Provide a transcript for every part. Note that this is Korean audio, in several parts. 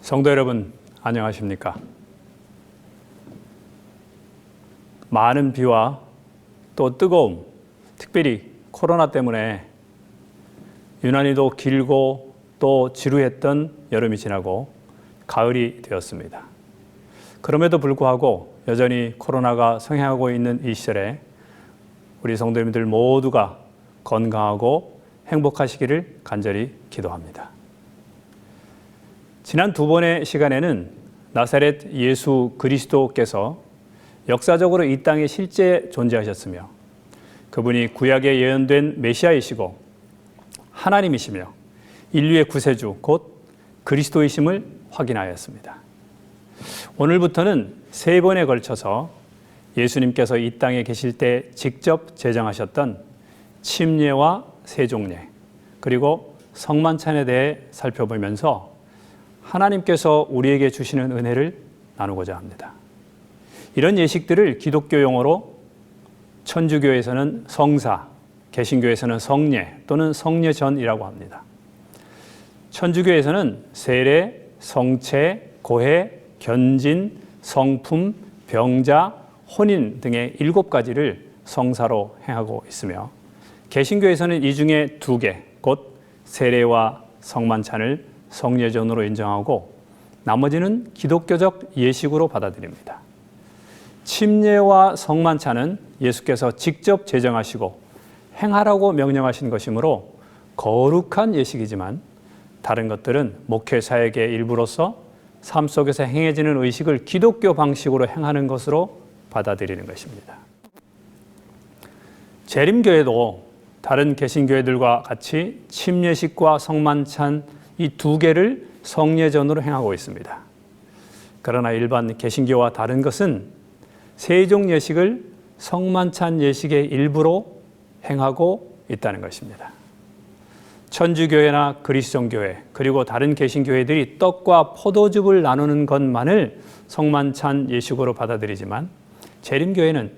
성도 여러분, 안녕하십니까? 많은 비와 또 뜨거움, 특별히 코로나 때문에 유난히도 길고 또 지루했던 여름이 지나고 가을이 되었습니다. 그럼에도 불구하고 여전히 코로나가 성행하고 있는 이 시절에 우리 성도님들 모두가 건강하고 행복하시기를 간절히 기도합니다. 지난 두 번의 시간에는 나사렛 예수 그리스도께서 역사적으로 이 땅에 실제 존재하셨으며 그분이 구약에 예언된 메시아이시고 하나님이시며 인류의 구세주 곧 그리스도이심을 확인하였습니다. 오늘부터는 세 번에 걸쳐서 예수님께서 이 땅에 계실 때 직접 제정하셨던 침례와 세종례 그리고 성만찬에 대해 살펴보면서 하나님께서 우리에게 주시는 은혜를 나누고자 합니다. 이런 예식들을 기독교 용어로 천주교에서는 성사, 개신교에서는 성례 또는 성례전이라고 합니다. 천주교에서는 세례, 성체, 고해, 견진, 성품, 병자, 혼인 등의 7가지를 성사로 행하고 있으며 개신교에서는 이 중에 2개, 곧 세례와 성만찬을 성례전으로 인정하고 나머지는 기독교적 예식으로 받아들입니다. 침례와 성만찬은 예수께서 직접 제정하시고 행하라고 명령하신 것이므로 거룩한 예식이지만 다른 것들은 목회 사역의 일부로서 삶 속에서 행해지는 의식을 기독교 방식으로 행하는 것으로 받아들이는 것입니다. 재림교회도 다른 개신교회들과 같이 침례식과 성만찬 이 2개를 성례전으로 행하고 있습니다. 그러나 일반 개신교와 다른 것은 세종 예식을 성만찬 예식의 일부로 행하고 있다는 것입니다. 천주교회나 그리스도교회 그리고 다른 개신교회들이 떡과 포도즙을 나누는 것만을 성만찬 예식으로 받아들이지만 재림교회는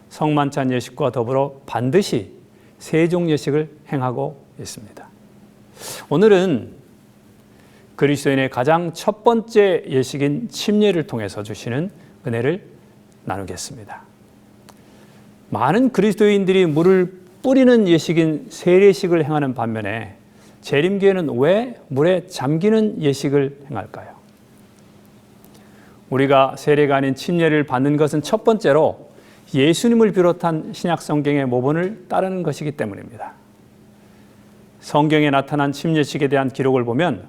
성만찬 예식과 더불어 반드시 세종 예식을 행하고 있습니다. 오늘은 그리스도인의 가장 첫 번째 예식인 침례를 통해서 주시는 은혜를 나누겠습니다. 많은 그리스도인들이 물을 뿌리는 예식인 세례식을 행하는 반면에 재림교회는 왜 물에 잠기는 예식을 행할까요? 우리가 세례가 아닌 침례를 받는 것은 첫 번째로 예수님을 비롯한 신약 성경의 모본을 따르는 것이기 때문입니다. 성경에 나타난 침례식에 대한 기록을 보면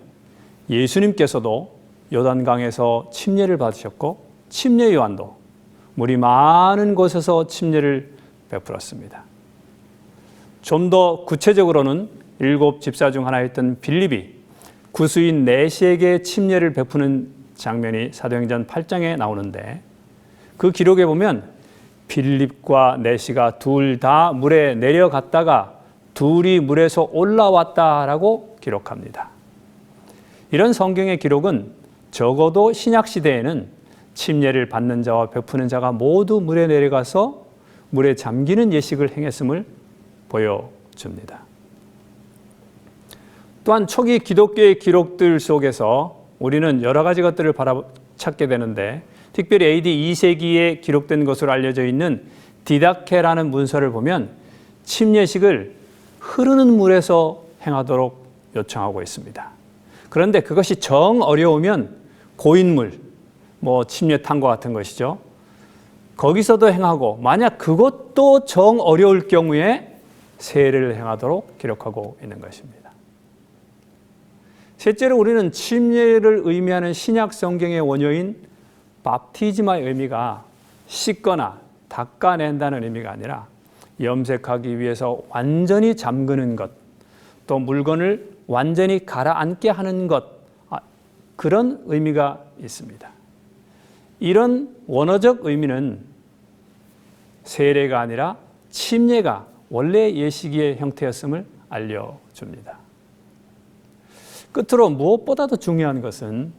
예수님께서도 요단강에서 침례를 받으셨고 침례 요한도 물이 많은 곳에서 침례를 베풀었습니다. 좀 더 구체적으로는 7 집사 중 하나였던 빌립이 구수인 내시에게 침례를 베푸는 장면이 사도행전 8장에 나오는데 그 기록에 보면 빌립과 내시가 둘 다 물에 내려갔다가 둘이 물에서 올라왔다라고 기록합니다. 이런 성경의 기록은 적어도 신약시대에는 침례를 받는 자와 베푸는 자가 모두 물에 내려가서 물에 잠기는 예식을 행했음을 보여줍니다. 또한 초기 기독교의 기록들 속에서 우리는 여러 가지 것들을 찾게 되는데 특별히 AD 2세기에 기록된 것으로 알려져 있는 디다케라는 문서를 보면 침례식을 흐르는 물에서 행하도록 요청하고 있습니다. 그런데 그것이 정 어려우면 고인물, 침례탕과 같은 것이죠. 거기서도 행하고 만약 그것도 정 어려울 경우에 세례를 행하도록 기록하고 있는 것입니다. 셋째로 우리는 침례를 의미하는 신약 성경의 원어인 밥티즈마의 의미가 씻거나 닦아낸다는 의미가 아니라 염색하기 위해서 완전히 잠그는 것, 또 물건을 완전히 가라앉게 하는 것, 그런 의미가 있습니다. 이런 원어적 의미는 세례가 아니라 침례가 원래 예식의 형태였음을 알려줍니다. 끝으로 무엇보다도 중요한 것은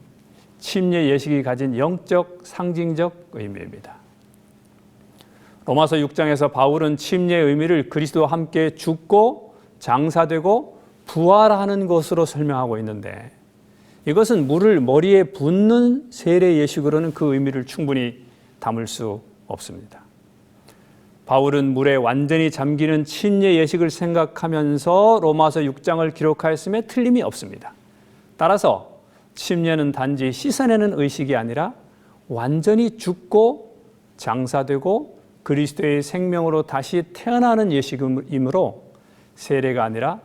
침례 예식이 가진 영적, 상징적 의미입니다. 로마서 6장에서 바울은 침례의 의미를 그리스도와 함께 죽고 장사되고 부활하는 것으로 설명하고 있는데 이것은 물을 머리에 붓는 세례 예식으로는 그 의미를 충분히 담을 수 없습니다. 바울은 물에 완전히 잠기는 침례 예식을 생각하면서 로마서 6장을 기록하였음에 틀림이 없습니다. 따라서 침례는 단지 씻어내는 의식이 아니라 완전히 죽고 장사되고 그리스도의 생명으로 다시 태어나는 예식이므로 세례가 아니라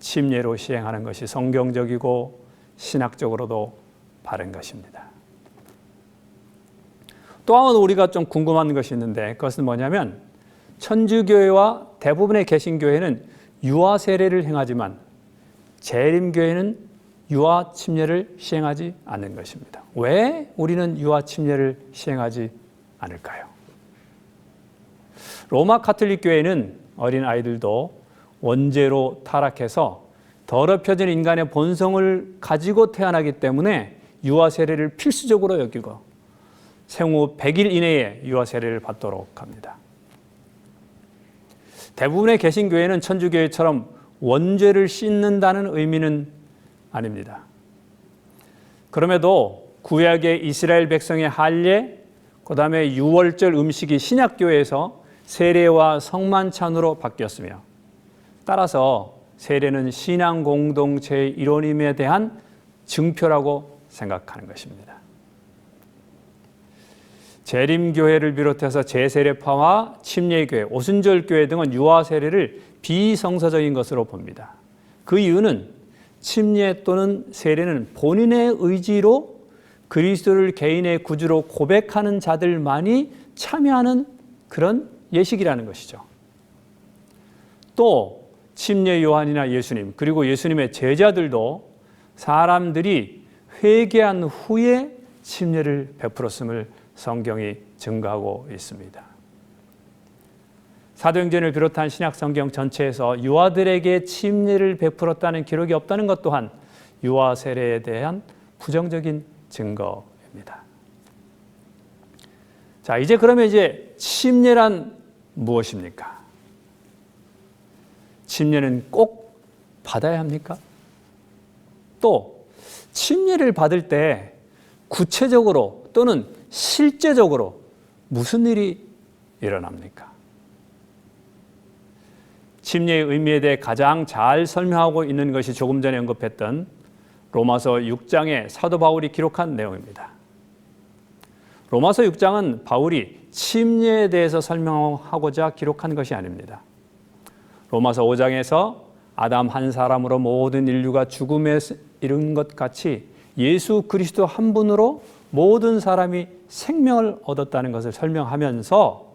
침례로 시행하는 것이 성경적이고 신학적으로도 바른 것입니다. 또 한 우리가 좀 궁금한 것이 있는데 그것은 뭐냐면 천주교회와 대부분의 개신교회는 유아 세례를 행하지만 재림교회는 유아 침례를 시행하지 않는 것입니다. 왜 우리는 유아 침례를 시행하지 않을까요? 로마 카톨릭 교회는 어린 아이들도 원죄로 타락해서 더럽혀진 인간의 본성을 가지고 태어나기 때문에 유아 세례를 필수적으로 여기고 생후 100일 이내에 유아 세례를 받도록 합니다. 대부분의 개신교회는 천주교회처럼 원죄를 씻는다는 의미는 아닙니다. 그럼에도 구약의 이스라엘 백성의 할례, 그 다음에 유월절 음식이 신약교회에서 세례와 성만찬으로 바뀌었으며 따라서 세례는 신앙 공동체의 일원임에 대한 증표라고 생각하는 것입니다. 재림교회를 비롯해서 제세례파와 침례교회, 오순절교회 등은 유아 세례를 비성서적인 것으로 봅니다. 그 이유는 침례 또는 세례는 본인의 의지로 그리스도를 개인의 구주로 고백하는 자들만이 참여하는 그런 예식이라는 것이죠. 또 침례 요한이나 예수님 그리고 예수님의 제자들도 사람들이 회개한 후에 침례를 베풀었음을 성경이 증거하고 있습니다. 사도행전을 비롯한 신약 성경 전체에서 유아들에게 침례를 베풀었다는 기록이 없다는 것 또한 유아 세례에 대한 부정적인 증거입니다. 자, 이제 그러면 침례란 무엇입니까? 침례는 꼭 받아야 합니까? 또 침례를 받을 때 구체적으로 또는 실제적으로 무슨 일이 일어납니까? 침례의 의미에 대해 가장 잘 설명하고 있는 것이 조금 전에 언급했던 로마서 6장의 사도 바울이 기록한 내용입니다. 로마서 6장은 바울이 침례에 대해서 설명하고자 기록한 것이 아닙니다. 로마서 5장에서 아담 한 사람으로 모든 인류가 죽음에 이른 것 같이 예수 그리스도 한 분으로 모든 사람이 생명을 얻었다는 것을 설명하면서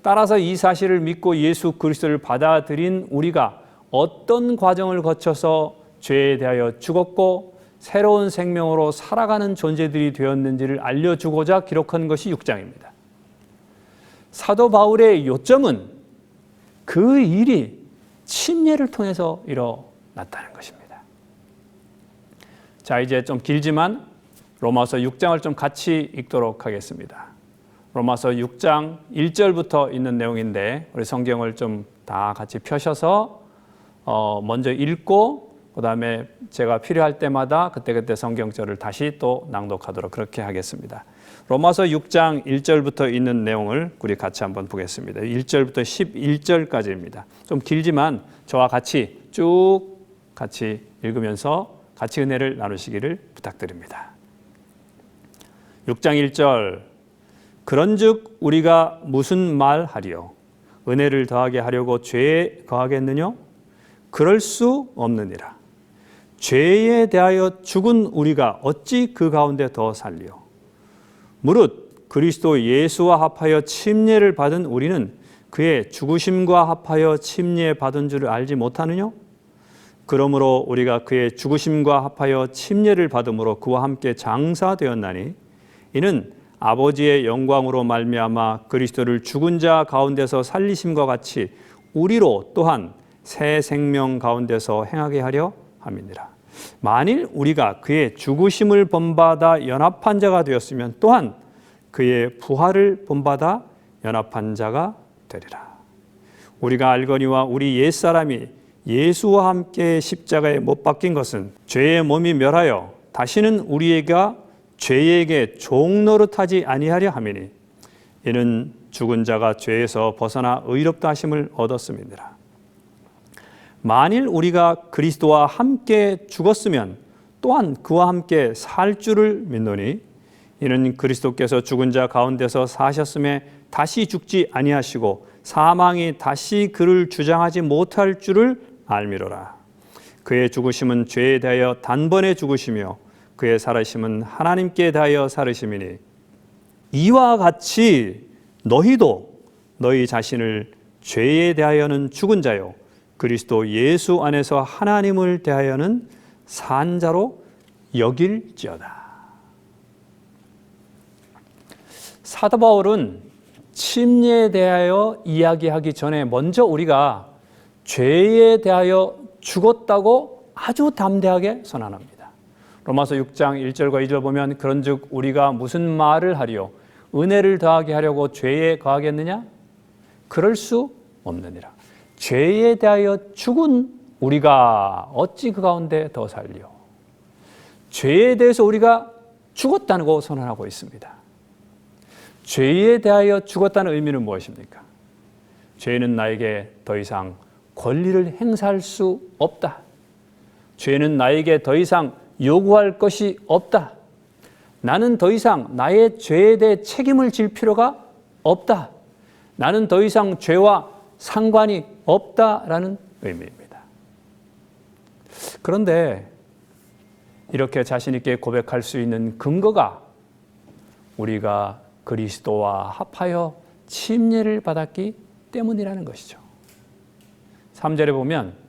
따라서 이 사실을 믿고 예수 그리스도를 받아들인 우리가 어떤 과정을 거쳐서 죄에 대하여 죽었고 새로운 생명으로 살아가는 존재들이 되었는지를 알려주고자 기록한 것이 6장입니다. 사도 바울의 요점은 그 일이 침례를 통해서 일어났다는 것입니다. 자, 이제 좀 길지만 로마서 6장을 좀 같이 읽도록 하겠습니다. 로마서 6장 1절부터 있는 내용인데 우리 성경을 좀 다 같이 펴셔서 먼저 읽고 그 다음에 제가 필요할 때마다 그때그때 성경절을 다시 또 낭독하도록 그렇게 하겠습니다. 로마서 6장 1절부터 있는 내용을 우리 같이 한번 보겠습니다. 1절부터 11절까지입니다. 좀 길지만 저와 같이 쭉 같이 읽으면서 같이 은혜를 나누시기를 부탁드립니다. 6장 1절 그런즉 우리가 무슨 말하리요? 은혜를 더하게 하려고 죄에 거하겠느냐? 그럴 수 없느니라. 죄에 대하여 죽은 우리가 어찌 그 가운데 더 살리요? 무릇 그리스도 예수와 합하여 침례를 받은 우리는 그의 죽으심과 합하여 침례 받은 줄을 알지 못하느냐? 그러므로 우리가 그의 죽으심과 합하여 침례를 받음으로 그와 함께 장사되었나니 이는 아버지의 영광으로 말미암아 그리스도를 죽은 자 가운데서 살리심과 같이 우리로 또한 새 생명 가운데서 행하게 하려 함이니라. 만일 우리가 그의 죽으심을 본받아 연합한 자가 되었으면 또한 그의 부활을 본받아 연합한 자가 되리라. 우리가 알거니와 우리 옛사람이 예수와 함께 십자가에 못 박힌 것은 죄의 몸이 멸하여 다시는 우리가 죄에게 종노릇하지 아니하려 함이니 이는 죽은 자가 죄에서 벗어나 의롭다 하심을 얻었음이니라. 만일 우리가 그리스도와 함께 죽었으면 또한 그와 함께 살 줄을 믿노니 이는 그리스도께서 죽은 자 가운데서 사셨음에 다시 죽지 아니하시고 사망이 다시 그를 주장하지 못할 줄을 알미로라. 그의 죽으심은 죄에 대하여 단번에 죽으시며 그의 살으심은 하나님께 대하여 살으심이니 이와 같이 너희도 너희 자신을 죄에 대하여는 죽은 자요 그리스도 예수 안에서 하나님을 대하여는 산 자로 여길지어다. 사도 바울은 침례에 대하여 이야기하기 전에 먼저 우리가 죄에 대하여 죽었다고 아주 담대하게 선언합니다. 로마서 6장 1절과 2절 보면 그런즉 우리가 무슨 말을 하리요 은혜를 더하게 하려고 죄에 거하겠느냐? 그럴 수 없느니라. 죄에 대하여 죽은 우리가 어찌 그 가운데 더 살리요? 죄에 대해서 우리가 죽었다고 선언하고 있습니다. 죄에 대하여 죽었다는 의미는 무엇입니까? 죄는 나에게 더 이상 권리를 행사할 수 없다. 죄는 나에게 더 이상 요구할 것이 없다. 나는 더 이상 나의 죄에 대해 책임을 질 필요가 없다. 나는 더 이상 죄와 상관이 없다라는 의미입니다. 그런데 이렇게 자신 있게 고백할 수 있는 근거가 우리가 그리스도와 합하여 침례를 받았기 때문이라는 것이죠. 3절에 보면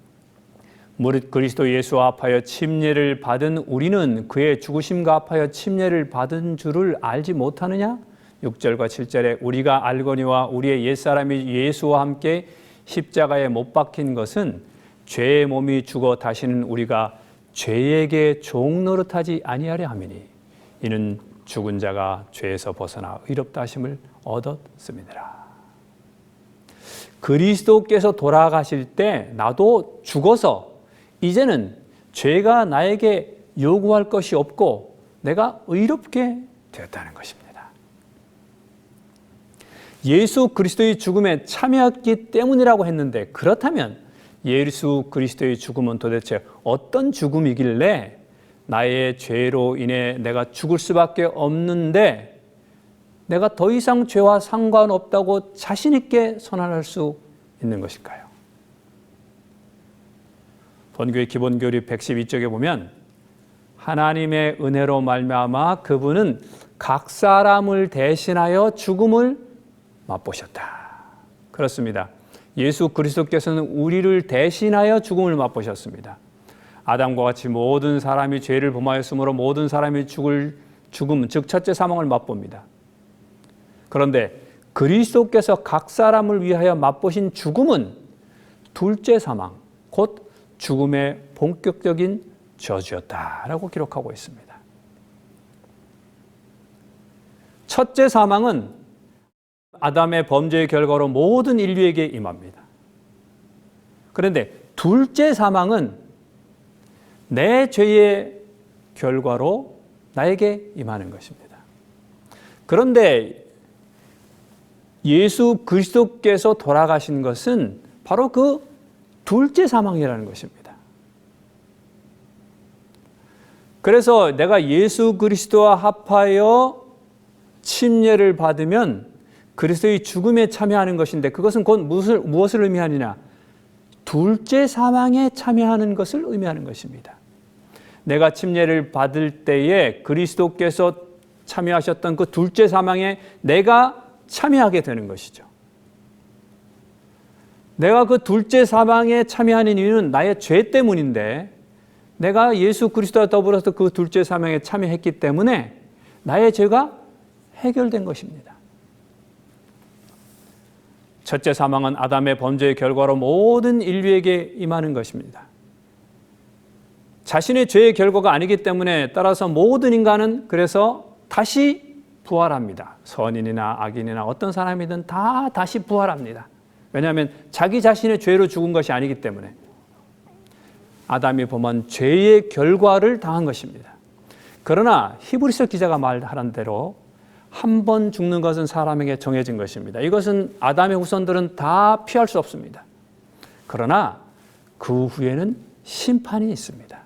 무릇 그리스도 예수와 합하여 침례를 받은 우리는 그의 죽으심과 합하여 침례를 받은 줄을 알지 못하느냐? 6절과 7절에 우리가 알거니와 우리의 옛사람이 예수와 함께 십자가에 못 박힌 것은 죄의 몸이 죽어 다시는 우리가 죄에게 종노릇하지 아니하려 함이니 이는 죽은 자가 죄에서 벗어나 의롭다 하심을 얻었음이니라. 그리스도께서 돌아가실 때 나도 죽어서 이제는 죄가 나에게 요구할 것이 없고 내가 의롭게 되었다는 것입니다. 예수 그리스도의 죽음에 참여했기 때문이라고 했는데 그렇다면 예수 그리스도의 죽음은 도대체 어떤 죽음이길래 나의 죄로 인해 내가 죽을 수밖에 없는데 내가 더 이상 죄와 상관없다고 자신 있게 선언할 수 있는 것일까요? 본교의 기본교리 112쪽에 보면 하나님의 은혜로 말미암아 그분은 각 사람을 대신하여 죽음을 맛보셨다. 그렇습니다. 예수 그리스도께서는 우리를 대신하여 죽음을 맛보셨습니다. 아담과 같이 모든 사람이 죄를 범하였으므로 모든 사람이 죽을 죽음, 즉 첫째 사망을 맛봅니다. 그런데 그리스도께서 각 사람을 위하여 맛보신 죽음은 둘째 사망, 곧 죽음의 본격적인 저주였다라고 기록하고 있습니다. 첫째 사망은 아담의 범죄의 결과로 모든 인류에게 임합니다. 그런데 둘째 사망은 내 죄의 결과로 나에게 임하는 것입니다. 그런데 예수 그리스도께서 돌아가신 것은 바로 그 둘째 사망이라는 것입니다. 그래서 내가 예수 그리스도와 합하여 침례를 받으면 그리스도의 죽음에 참여하는 것인데 그것은 곧 무엇을 의미하느냐? 둘째 사망에 참여하는 것을 의미하는 것입니다. 내가 침례를 받을 때에 그리스도께서 참여하셨던 그 둘째 사망에 내가 참여하게 되는 것이죠. 내가 그 둘째 사망에 참여하는 이유는 나의 죄 때문인데 내가 예수 그리스도와 더불어서 그 둘째 사망에 참여했기 때문에 나의 죄가 해결된 것입니다. 첫째 사망은 아담의 범죄의 결과로 모든 인류에게 임하는 것입니다. 자신의 죄의 결과가 아니기 때문에 따라서 모든 인간은 그래서 다시 부활합니다. 선인이나 악인이나 어떤 사람이든 다 다시 부활합니다. 왜냐하면 자기 자신의 죄로 죽은 것이 아니기 때문에 아담이 범한 죄의 결과를 당한 것입니다. 그러나 히브리서 기자가 말하는 대로 한 번 죽는 것은 사람에게 정해진 것입니다. 이것은 아담의 후손들은 다 피할 수 없습니다. 그러나 그 후에는 심판이 있습니다.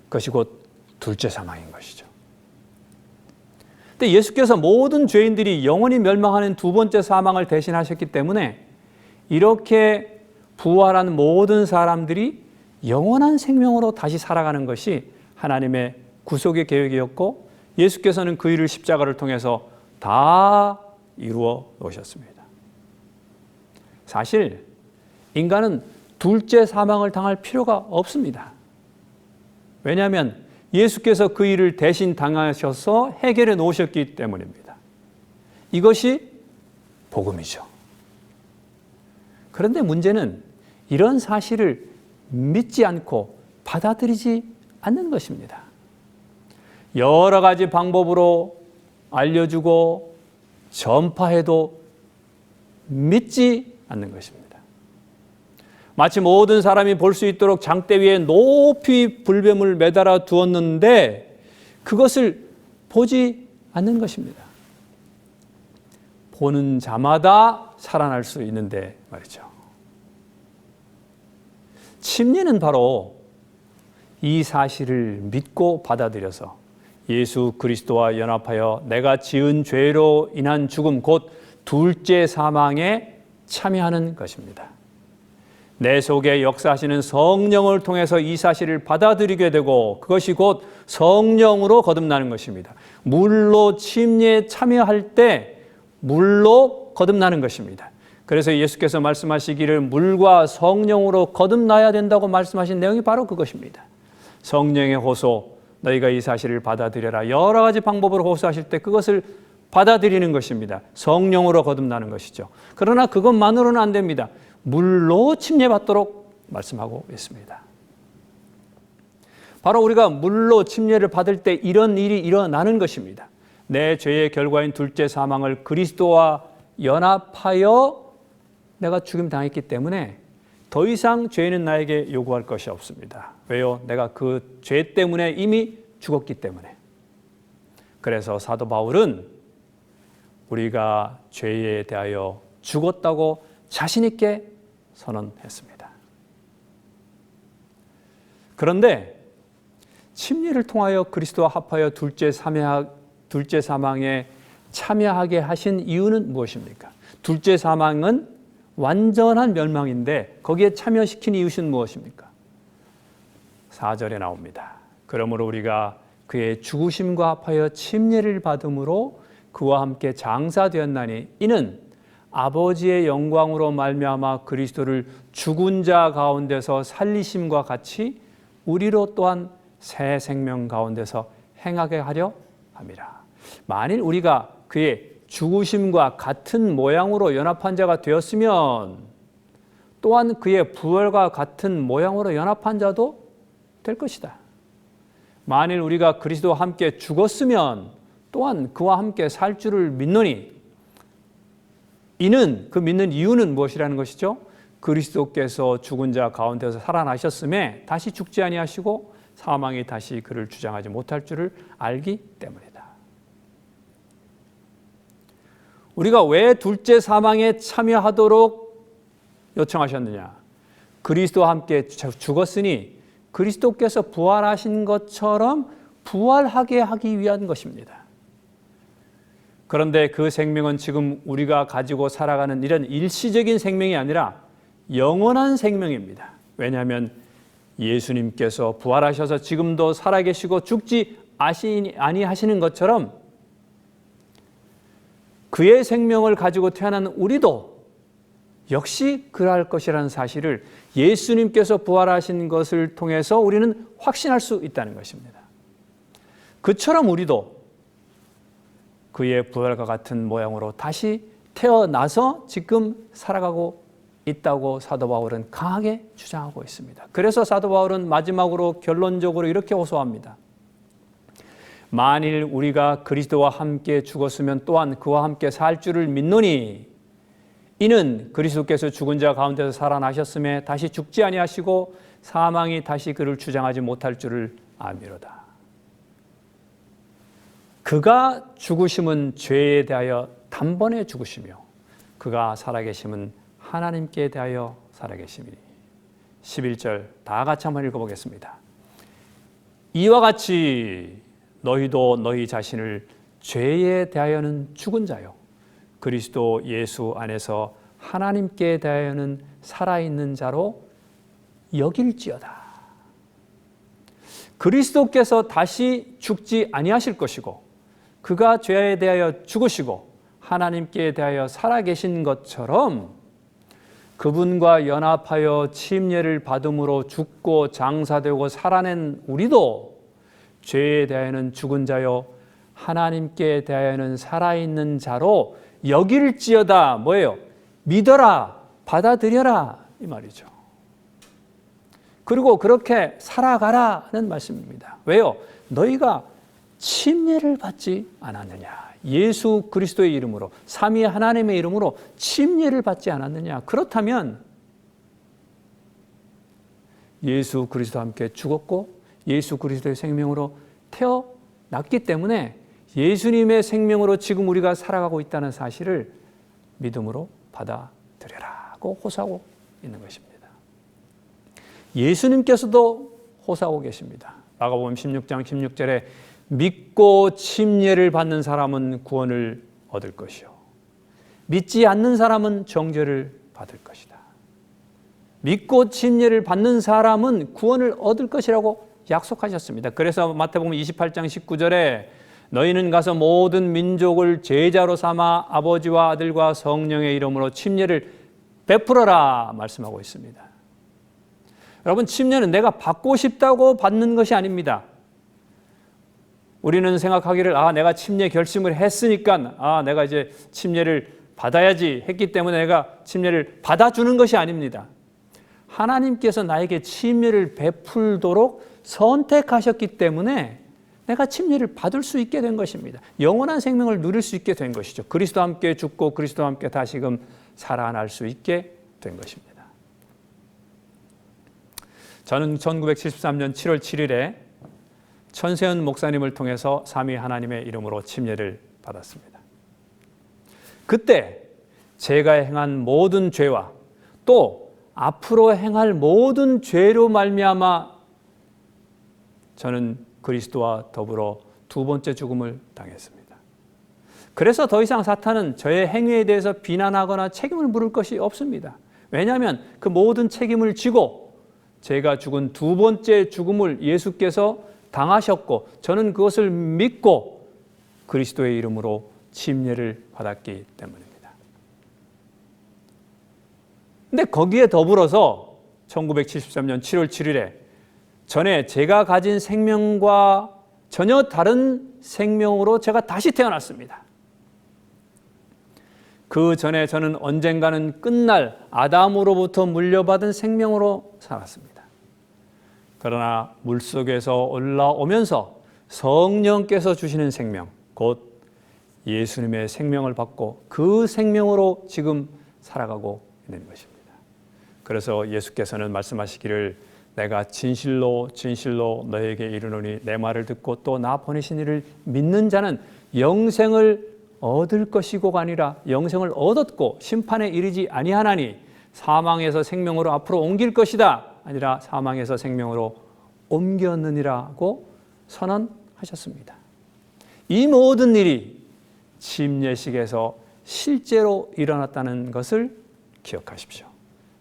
그것이 곧 둘째 사망인 것이죠. 근데 예수께서 모든 죄인들이 영원히 멸망하는 두 번째 사망을 대신하셨기 때문에 이렇게 부활한 모든 사람들이 영원한 생명으로 다시 살아가는 것이 하나님의 구속의 계획이었고 예수께서는 그 일을 십자가를 통해서 다 이루어 놓으셨습니다. 사실 인간은 둘째 사망을 당할 필요가 없습니다. 왜냐하면 예수께서 그 일을 대신 당하셔서 해결해 놓으셨기 때문입니다. 이것이 복음이죠. 그런데 문제는 이런 사실을 믿지 않고 받아들이지 않는 것입니다. 여러 가지 방법으로 알려주고 전파해도 믿지 않는 것입니다. 마치 모든 사람이 볼 수 있도록 장대 위에 높이 불뱀을 매달아 두었는데 그것을 보지 않는 것입니다. 보는 자마다 살아날 수 있는데 말이죠. 침례는 바로 이 사실을 믿고 받아들여서 예수 그리스도와 연합하여 내가 지은 죄로 인한 죽음 곧 둘째 사망에 참여하는 것입니다. 내 속에 역사하시는 성령을 통해서 이 사실을 받아들이게 되고 그것이 곧 성령으로 거듭나는 것입니다. 물로 침례에 참여할 때 물로 거듭나는 것입니다. 그래서 예수께서 말씀하시기를 물과 성령으로 거듭나야 된다고 말씀하신 내용이 바로 그것입니다. 성령의 호소, 너희가 이 사실을 받아들여라. 여러 가지 방법으로 호소하실 때 그것을 받아들이는 것입니다. 성령으로 거듭나는 것이죠. 그러나 그것만으로는 안 됩니다. 물로 침례받도록 말씀하고 있습니다. 바로 우리가 물로 침례를 받을 때 이런 일이 일어나는 것입니다. 내 죄의 결과인 둘째 사망을 그리스도와 연합하여 내가 죽임 당했기 때문에 더 이상 죄는 나에게 요구할 것이 없습니다. 왜요? 내가 그 죄 때문에 이미 죽었기 때문에. 그래서 사도 바울은 우리가 죄에 대하여 죽었다고 자신 있게 선언했습니다. 그런데 침례를 통하여 그리스도와 합하여 둘째 사망에 참여하게 하신 이유는 무엇입니까? 둘째 사망은 완전한 멸망인데 거기에 참여시킨 이유는 무엇입니까? 4절에 나옵니다. 그러므로 우리가 그의 죽으심과 합하여 침례를 받음으로 그와 함께 장사되었나니 이는 아버지의 영광으로 말미암아 그리스도를 죽은 자 가운데서 살리심과 같이 우리로 또한 새 생명 가운데서 행하게 하려 함이라. 만일 우리가 그의 죽으심과 같은 모양으로 연합한 자가 되었으면 또한 그의 부활과 같은 모양으로 연합한 자도 될 것이다. 만일 우리가 그리스도와 함께 죽었으면 또한 그와 함께 살 줄을 믿노니 이는 그 믿는 이유는 무엇이라는 것이죠? 그리스도께서 죽은 자 가운데서 살아나셨음에 다시 죽지 아니하시고 사망이 다시 그를 주장하지 못할 줄을 알기 때문이다. 우리가 왜 둘째 사망에 참여하도록 요청하셨느냐? 그리스도와 함께 죽었으니 그리스도께서 부활하신 것처럼 부활하게 하기 위한 것입니다. 그런데 그 생명은 지금 우리가 가지고 살아가는 이런 일시적인 생명이 아니라 영원한 생명입니다. 왜냐하면 예수님께서 부활하셔서 지금도 살아계시고 죽지 아니하시는 것처럼 그의 생명을 가지고 태어난 우리도 역시 그러할 것이라는 사실을 예수님께서 부활하신 것을 통해서 우리는 확신할 수 있다는 것입니다. 그처럼 우리도 그의 부활과 같은 모양으로 다시 태어나서 지금 살아가고 있다고 사도 바울은 강하게 주장하고 있습니다. 그래서 사도 바울은 마지막으로 결론적으로 이렇게 호소합니다. 만일 우리가 그리스도와 함께 죽었으면 또한 그와 함께 살 줄을 믿노니 이는 그리스도께서 죽은 자 가운데서 살아나셨음에 다시 죽지 아니하시고 사망이 다시 그를 주장하지 못할 줄을 아미로다. 그가 죽으심은 죄에 대하여 단번에 죽으시며 그가 살아계심은 하나님께 대하여 살아계심이니. 11절 다 같이 한번 읽어보겠습니다. 이와 같이 너희도 너희 자신을 죄에 대하여는 죽은 자요 그리스도 예수 안에서 하나님께 대하여는 살아있는 자로 여길지어다. 그리스도께서 다시 죽지 아니하실 것이고 그가 죄에 대하여 죽으시고 하나님께 대하여 살아계신 것처럼 그분과 연합하여 침례를 받음으로 죽고 장사되고 살아낸 우리도 죄에 대하여는 죽은 자요 하나님께 대하여는 살아있는 자로 여길지어다. 뭐예요? 믿어라, 받아들여라 이 말이죠. 그리고 그렇게 살아가라는 말씀입니다. 왜요? 너희가 침례를 받지 않았느냐. 예수 그리스도의 이름으로, 삼위 하나님의 이름으로 침례를 받지 않았느냐. 그렇다면 예수 그리스도와 함께 죽었고 예수 그리스도의 생명으로 태어났기 때문에 예수님의 생명으로 지금 우리가 살아가고 있다는 사실을 믿음으로 받아들여라고 호소하고 있는 것입니다. 예수님께서도 호소하고 계십니다. 마가복음 16장 16절에 믿고 침례를 받는 사람은 구원을 얻을 것이요 믿지 않는 사람은 정죄를 받을 것이다. 믿고 침례를 받는 사람은 구원을 얻을 것이라고 약속하셨습니다. 그래서 마태복음 28장 19절에 너희는 가서 모든 민족을 제자로 삼아 아버지와 아들과 성령의 이름으로 침례를 베풀어라 말씀하고 있습니다. 여러분, 침례는 내가 받고 싶다고 받는 것이 아닙니다. 우리는 생각하기를 내가 침례 결심을 했으니까 내가 이제 침례를 받아야지 했기 때문에 내가 침례를 받아주는 것이 아닙니다. 하나님께서 나에게 침례를 베풀도록 선택하셨기 때문에 내가 침례를 받을 수 있게 된 것입니다. 영원한 생명을 누릴 수 있게 된 것이죠. 그리스도와 함께 죽고 그리스도와 함께 다시금 살아날 수 있게 된 것입니다. 저는 1973년 7월 7일에 천세현 목사님을 통해서 삼위 하나님의 이름으로 침례를 받았습니다. 그때 제가 행한 모든 죄와 또 앞으로 행할 모든 죄로 말미암아 저는 그리스도와 더불어 두 번째 죽음을 당했습니다. 그래서 더 이상 사탄은 저의 행위에 대해서 비난하거나 책임을 물을 것이 없습니다. 왜냐하면 그 모든 책임을 지고 제가 죽은 두 번째 죽음을 예수께서 당하셨고 저는 그것을 믿고 그리스도의 이름으로 침례를 받았기 때문입니다. 근데 거기에 더불어서 1973년 7월 7일에 전에 제가 가진 생명과 전혀 다른 생명으로 제가 다시 태어났습니다. 그 전에 저는 언젠가는 끝날 아담으로부터 물려받은 생명으로 살았습니다. 그러나 물속에서 올라오면서 성령께서 주시는 생명, 곧 예수님의 생명을 받고 그 생명으로 지금 살아가고 있는 것입니다. 그래서 예수께서는 말씀하시기를 내가 진실로 진실로 너에게 이르노니 내 말을 듣고 또 나 보내신 이를 믿는 자는 영생을 얻을 것이고가 아니라 영생을 얻었고 심판에 이르지 아니하나니 사망에서 생명으로 앞으로 옮길 것이다 아니라 사망에서 생명으로 옮겼느니라고 선언하셨습니다. 이 모든 일이 침례식에서 실제로 일어났다는 것을 기억하십시오.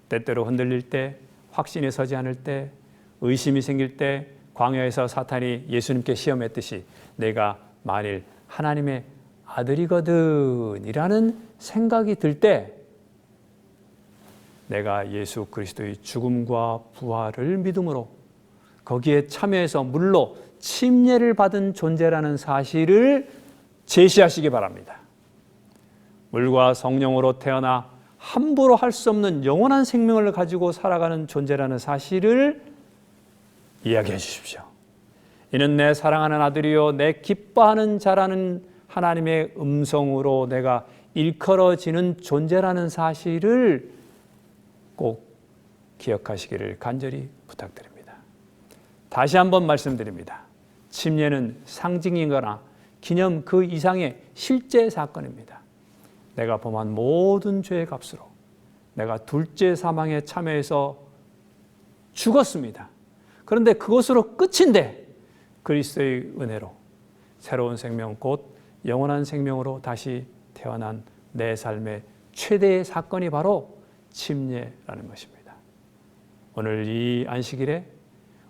때때로 흔들릴 때, 확신이 서지 않을 때, 의심이 생길 때 광야에서 사탄이 예수님께 시험했듯이 내가 만일 하나님의 아들이거든 이라는 생각이 들 때 내가 예수 그리스도의 죽음과 부활을 믿음으로 거기에 참여해서 물로 침례를 받은 존재라는 사실을 제시하시기 바랍니다. 물과 성령으로 태어나 함부로 할 수 없는 영원한 생명을 가지고 살아가는 존재라는 사실을 이야기해 주십시오. 이는 내 사랑하는 아들이요 내 기뻐하는 자라는 하나님의 음성으로 내가 일컬어지는 존재라는 사실을 꼭 기억하시기를 간절히 부탁드립니다. 다시 한번 말씀드립니다. 침례는 상징이거나 기념 그 이상의 실제 사건입니다. 내가 범한 모든 죄의 값으로 내가 둘째 사망에 참여해서 죽었습니다. 그런데 그것으로 끝인데 그리스도의 은혜로 새로운 생명 곧 영원한 생명으로 다시 태어난 내 삶의 최대의 사건이 바로 침례라는 것입니다. 오늘 이 안식일에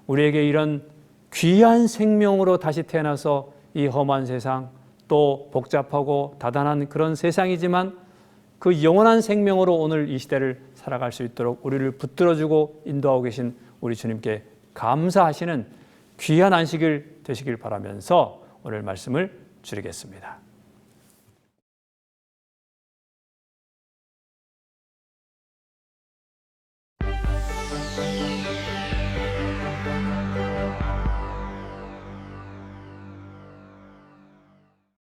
우리에게 이런 귀한 생명으로 다시 태어나서 이 험한 세상, 또 복잡하고 다단한 그런 세상이지만 그 영원한 생명으로 오늘 이 시대를 살아갈 수 있도록 우리를 붙들어주고 인도하고 계신 우리 주님께 감사하시는 귀한 안식일 되시길 바라면서 오늘 말씀을 줄이겠습니다.